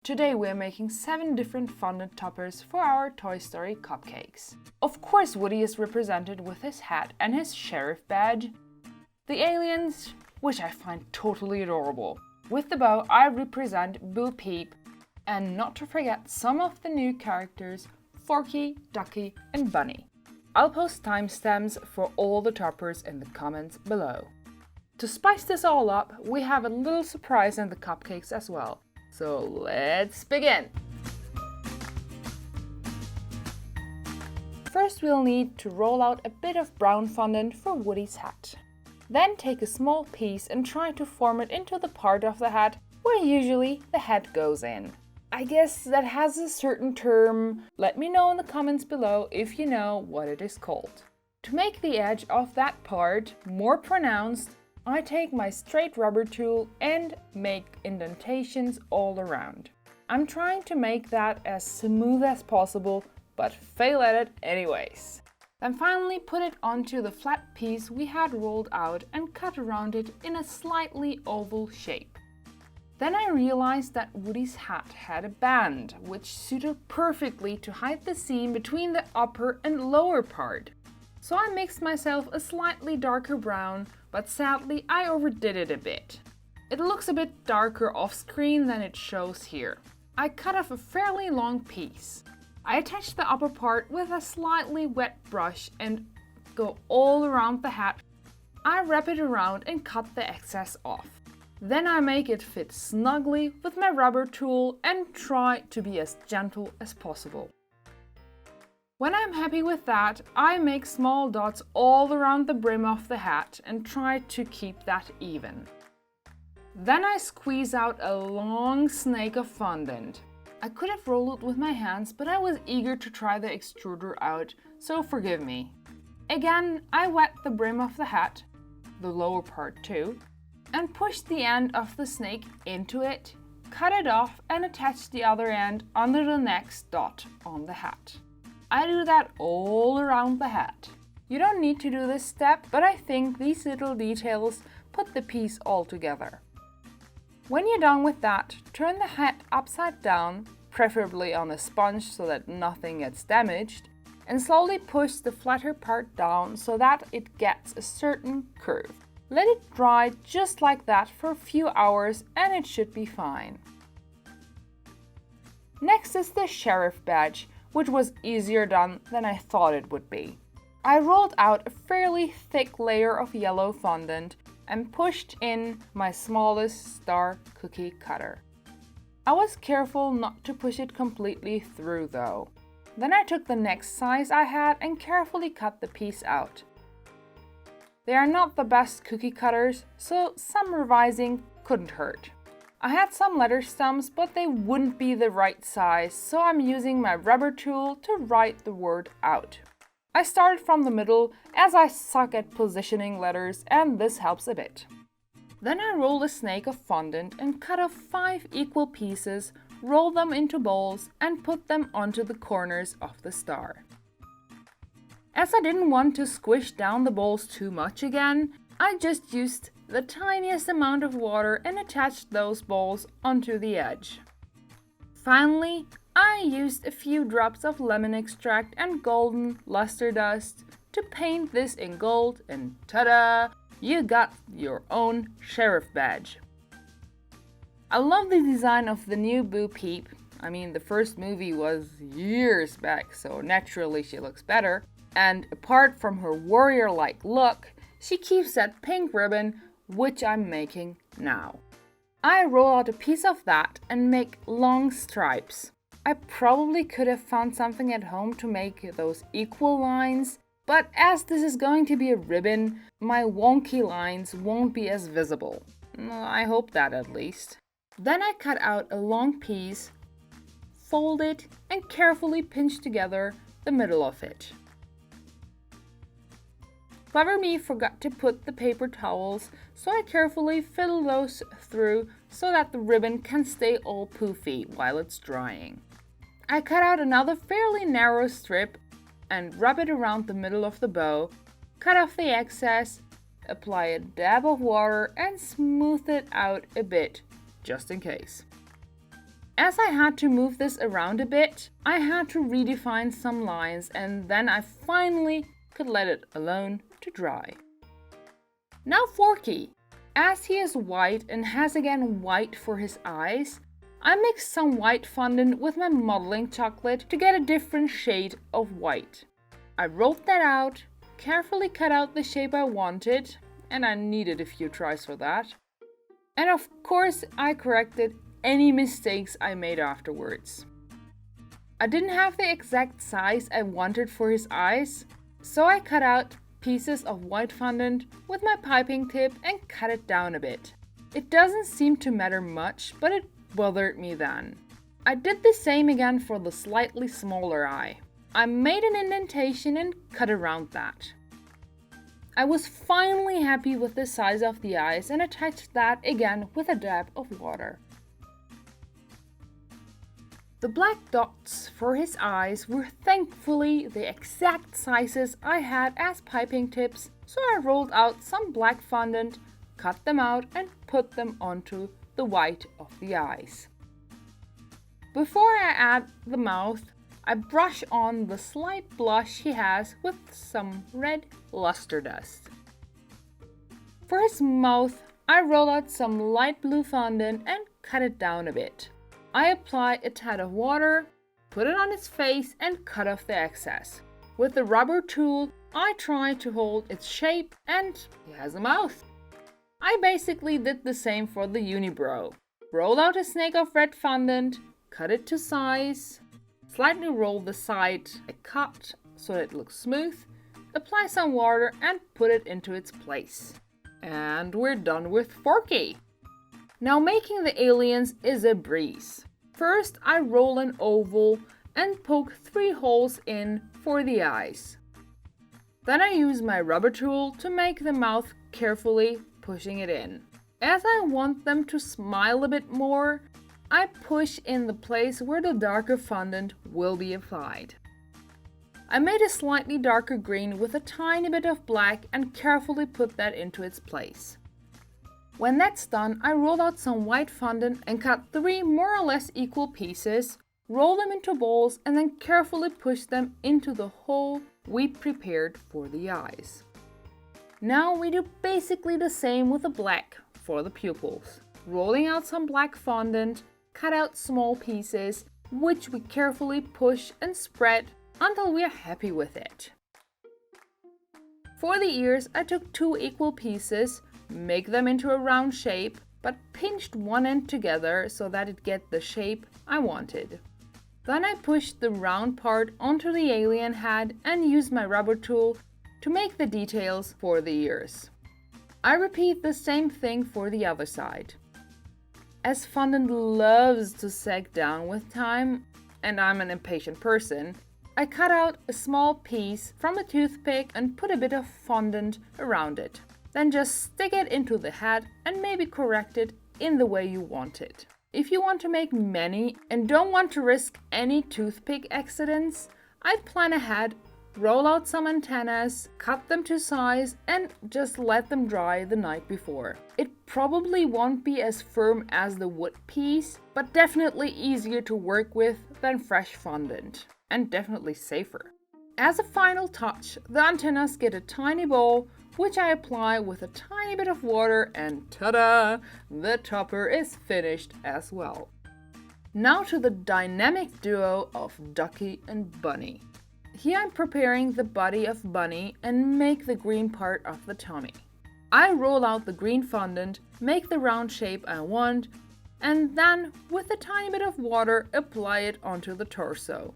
Today we're making 7 different fondant toppers for our Toy Story cupcakes. Of course Woody is represented with his hat and his sheriff badge. The aliens, which I find totally adorable. With the bow I represent Peep, and not to forget some of the new characters Forky, Ducky and Bunny. I'll post timestamps for all the toppers in the comments below. To spice this all up, we have a little surprise in the cupcakes as well. So let's begin! First we'll need to roll out a bit of brown fondant for Woody's hat. Then take a small piece and try to form it into the part of the hat where usually the head goes in. I guess that has a certain term. Let me know in the comments below if you know what it is called. To make the edge of that part more pronounced, I take my straight rubber tool and make indentations all around. I'm trying to make that as smooth as possible, but fail at it anyways. Then finally put it onto the flat piece we had rolled out and cut around it in a slightly oval shape. Then I realized that Woody's hat had a band, which suited perfectly to hide the seam between the upper and lower part. So I mixed myself a slightly darker brown, but sadly I overdid it a bit. It looks a bit darker off screen than it shows here. I cut off a fairly long piece. I attach the upper part with a slightly wet brush and go all around the hat. I wrap it around and cut the excess off. Then I make it fit snugly with my rubber tool and try to be as gentle as possible. When I'm happy with that, I make small dots all around the brim of the hat and try to keep that even. Then I squeeze out a long snake of fondant. I could have rolled it with my hands, but I was eager to try the extruder out, so forgive me. Again, I wet the brim of the hat, the lower part too, and push the end of the snake into it, cut it off and attach the other end under the next dot on the hat. I do that all around the hat. You don't need to do this step, but I think these little details put the piece all together. When you're done with that, turn the hat upside down, preferably on a sponge so that nothing gets damaged, and slowly push the flatter part down so that it gets a certain curve. Let it dry just like that for a few hours and it should be fine. Next is the sheriff badge, which was easier done than I thought it would be. I rolled out a fairly thick layer of yellow fondant and pushed in my smallest star cookie cutter. I was careful not to push it completely through though. Then I took the next size I had and carefully cut the piece out. They are not the best cookie cutters, so some revising couldn't hurt. I had some letter stumps, but they wouldn't be the right size, so I'm using my rubber tool to write the word out. I started from the middle as I suck at positioning letters and this helps a bit. Then I rolled a snake of fondant and cut off 5 equal pieces, roll them into bowls and put them onto the corners of the star. As I didn't want to squish down the bowls too much again, I just used the tiniest amount of water and attached those balls onto the edge. Finally, I used a few drops of lemon extract and golden luster dust to paint this in gold and ta-da! You got your own sheriff badge. I love the design of the new Peep. I mean, the first movie was years back, so naturally she looks better. And apart from her warrior-like look, she keeps that pink ribbon, which I'm making now. I roll out a piece of that and make long stripes. I probably could have found something at home to make those equal lines, but as this is going to be a ribbon, my wonky lines won't be as visible. I hope that at least. Then I cut out a long piece, fold it, and carefully pinch together the middle of it. Clever me forgot to put the paper towels, so I carefully fiddle those through so that the ribbon can stay all poofy while it's drying. I cut out another fairly narrow strip and wrap it around the middle of the bow, cut off the excess, apply a dab of water and smooth it out a bit, just in case. As I had to move this around a bit, I had to redefine some lines, and then I finally could let it alone to dry. Now Forky. As he is white and has again white for his eyes, I mixed some white fondant with my modeling chocolate to get a different shade of white. I rolled that out, carefully cut out the shape I wanted, and I needed a few tries for that. And of course, I corrected any mistakes I made afterwards. I didn't have the exact size I wanted for his eyes, so I cut out pieces of white fondant with my piping tip and cut it down a bit. It doesn't seem to matter much, but it bothered me then. I did the same again for the slightly smaller eye. I made an indentation and cut around that. I was finally happy with the size of the eyes and attached that again with a dab of water. The black dots for his eyes were thankfully the exact sizes I had as piping tips, so I rolled out some black fondant, cut them out and put them onto the white of the eyes. Before I add the mouth, I brush on the slight blush he has with some red luster dust. For his mouth, I roll out some light blue fondant and cut it down a bit. I apply a tad of water, put it on its face and cut off the excess. With the rubber tool, I try to hold its shape and he has a mouth. I basically did the same for the unibrow. Roll out a snake of red fondant, cut it to size, slightly roll the side a cut so that it looks smooth, apply some water and put it into its place. And we're done with Forky. Now making the aliens is a breeze. First I roll an oval and poke 3 holes in for the eyes. Then I use my rubber tool to make the mouth, carefully pushing it in. As I want them to smile a bit more, I push in the place where the darker fondant will be applied. I made a slightly darker green with a tiny bit of black and carefully put that into its place. When that's done, I rolled out some white fondant and cut 3 more or less equal pieces, roll them into balls and then carefully push them into the hole we prepared for the eyes. Now we do basically the same with the black for the pupils. Rolling out some black fondant, cut out small pieces, which we carefully push and spread until we are happy with it. For the ears, I took 2 equal pieces, make them into a round shape, but pinched one end together so that it get the shape I wanted. Then I pushed the round part onto the alien head and used my rubber tool to make the details for the ears. I repeat the same thing for the other side. As fondant loves to sag down with time, and I'm an impatient person, I cut out a small piece from a toothpick and put a bit of fondant around it. Then just stick it into the head and maybe correct it in the way you want it. If you want to make many and don't want to risk any toothpick accidents, I'd plan ahead, roll out some antennas, cut them to size and just let them dry the night before. It probably won't be as firm as the wood piece, but definitely easier to work with than fresh fondant, and definitely safer. As a final touch, the antennas get a tiny bowl which I apply with a tiny bit of water and ta-da! The topper is finished as well. Now to the dynamic duo of Ducky and Bunny. Here I'm preparing the body of Bunny and make the green part of the tummy. I roll out the green fondant, make the round shape I want, and then with a tiny bit of water apply it onto the torso.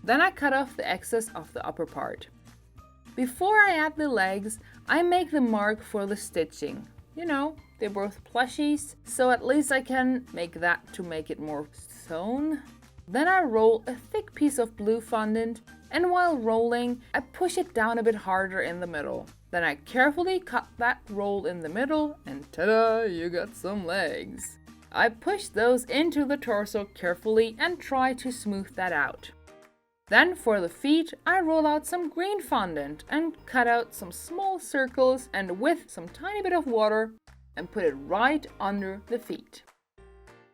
Then I cut off the excess of the upper part. Before I add the legs, I make the mark for the stitching. You know, they're both plushies, so at least I can make that to make it more sewn. Then I roll a thick piece of blue fondant, and while rolling, I push it down a bit harder in the middle. Then I carefully cut that roll in the middle, and ta-da, you got some legs. I push those into the torso carefully and try to smooth that out. Then for the feet, I roll out some green fondant and cut out some small circles and with some tiny bit of water and put it right under the feet.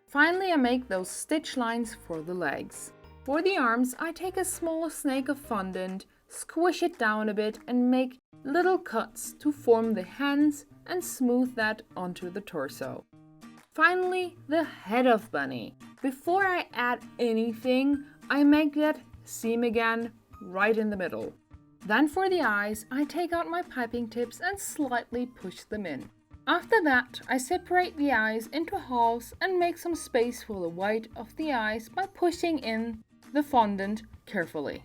Finally, I make those stitch lines for the legs. For the arms, I take a small snake of fondant, squish it down a bit and make little cuts to form the hands and smooth that onto the torso. Finally, the head of Bunny. Before I add anything, I make that seam again right in the middle. Then for the eyes, I take out my piping tips and slightly push them in. After that, I separate the eyes into halves and make some space for the white of the eyes by pushing in the fondant carefully.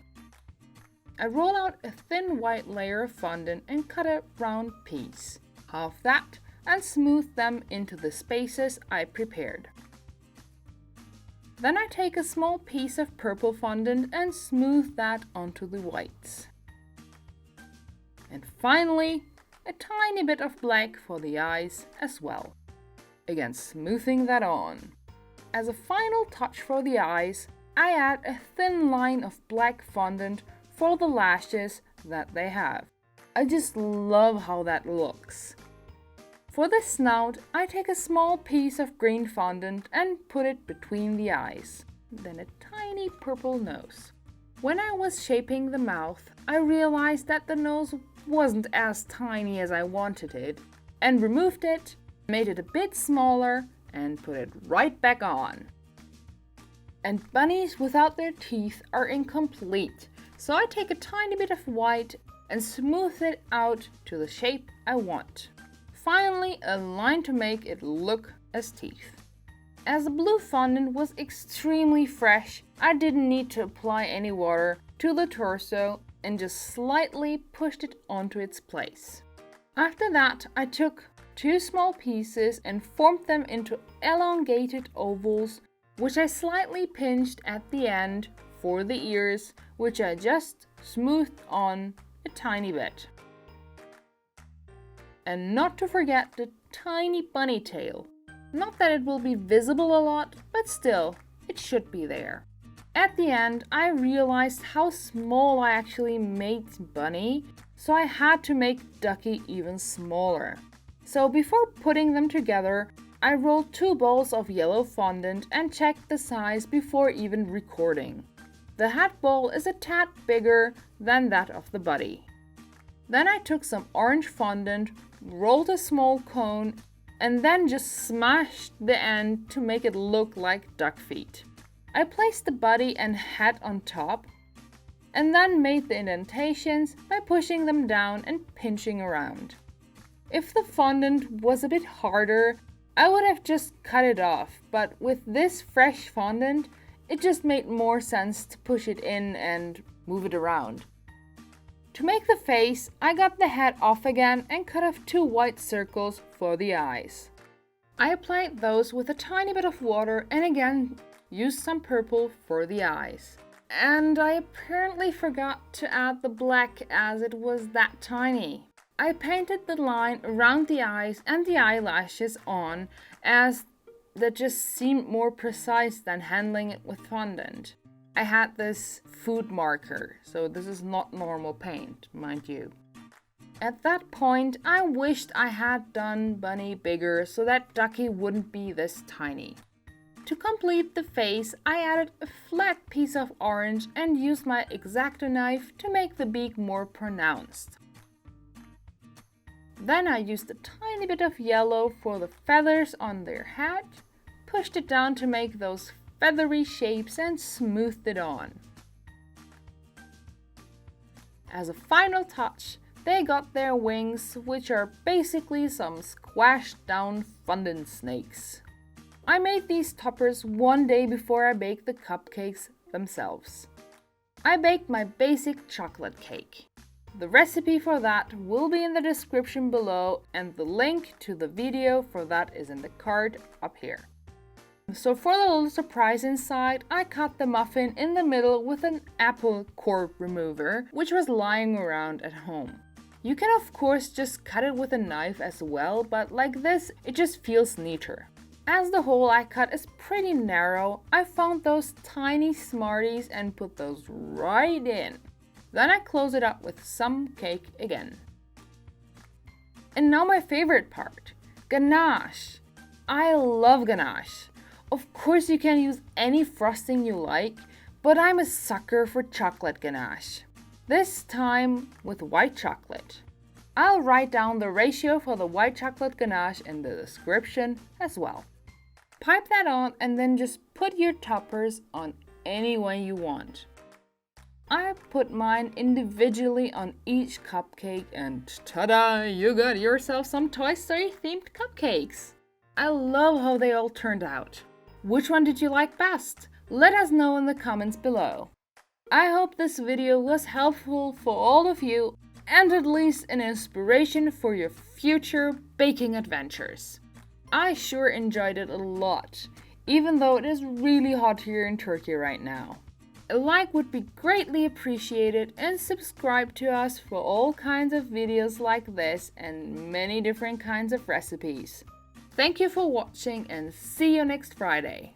I roll out a thin white layer of fondant and cut a round piece. Half that and smooth them into the spaces I prepared. Then I take a small piece of purple fondant and smooth that onto the whites. And finally, a tiny bit of black for the eyes as well. Again, smoothing that on. As a final touch for the eyes, I add a thin line of black fondant for the lashes that they have. I just love how that looks. For the snout, I take a small piece of green fondant and put it between the eyes. Then a tiny purple nose. When I was shaping the mouth, I realized that the nose wasn't as tiny as I wanted it and removed it, made it a bit smaller and put it right back on. And bunnies without their teeth are incomplete, so I take a tiny bit of white and smooth it out to the shape I want. Finally, a line to make it look as teeth. As the blue fondant was extremely fresh, I didn't need to apply any water to the torso and just slightly pushed it onto its place. After that, I took 2 small pieces and formed them into elongated ovals, which I slightly pinched at the end for the ears, which I just smoothed on a tiny bit. And not to forget the tiny bunny tail. Not that it will be visible a lot, but still, it should be there. At the end, I realized how small I actually made Bunny, so I had to make Ducky even smaller. So before putting them together, I rolled 2 balls of yellow fondant and checked the size before even recording. The head ball is a tad bigger than that of the body. Then I took some orange fondant, rolled a small cone, and then just smashed the end to make it look like duck feet. I placed the body and head on top, and then made the indentations by pushing them down and pinching around. If the fondant was a bit harder, I would have just cut it off, but with this fresh fondant, it just made more sense to push it in and move it around. To make the face, I got the head off again and cut off 2 white circles for the eyes. I applied those with a tiny bit of water and again used some purple for the eyes. And I apparently forgot to add the black as it was that tiny. I painted the line around the eyes and the eyelashes on as that just seemed more precise than handling it with fondant. I had this food marker, so this is not normal paint, mind you. At that point, I wished I had done Bunny bigger so that Ducky wouldn't be this tiny. To complete the face, I added a flat piece of orange and used my X-Acto knife to make the beak more pronounced. Then I used a tiny bit of yellow for the feathers on their head, pushed it down to make those feathery shapes and smoothed it on. As a final touch, they got their wings, which are basically some squashed down fondant snakes. I made these toppers one day before I baked the cupcakes themselves. I baked my basic chocolate cake. The recipe for that will be in the description below, and the link to the video for that is in the card up here. So for the little surprise inside, I cut the muffin in the middle with an apple core remover, which was lying around at home. You can of course just cut it with a knife as well, but like this, it just feels neater. As the hole I cut is pretty narrow, I found those tiny Smarties and put those right in. Then I close it up with some cake again. And now my favorite part, ganache. I love ganache. Of course you can use any frosting you like, but I'm a sucker for chocolate ganache. This time with white chocolate. I'll write down the ratio for the white chocolate ganache in the description as well. Pipe that on and then just put your toppers on any way you want. I put mine individually on each cupcake and ta-da! You got yourself some Toy Story themed cupcakes! I love how they all turned out. Which one did you like best? Let us know in the comments below. I hope this video was helpful for all of you and at least an inspiration for your future baking adventures. I sure enjoyed it a lot, even though it is really hot here in Turkey right now. A like would be greatly appreciated and subscribe to us for all kinds of videos like this and many different kinds of recipes. Thank you for watching and see you next Friday.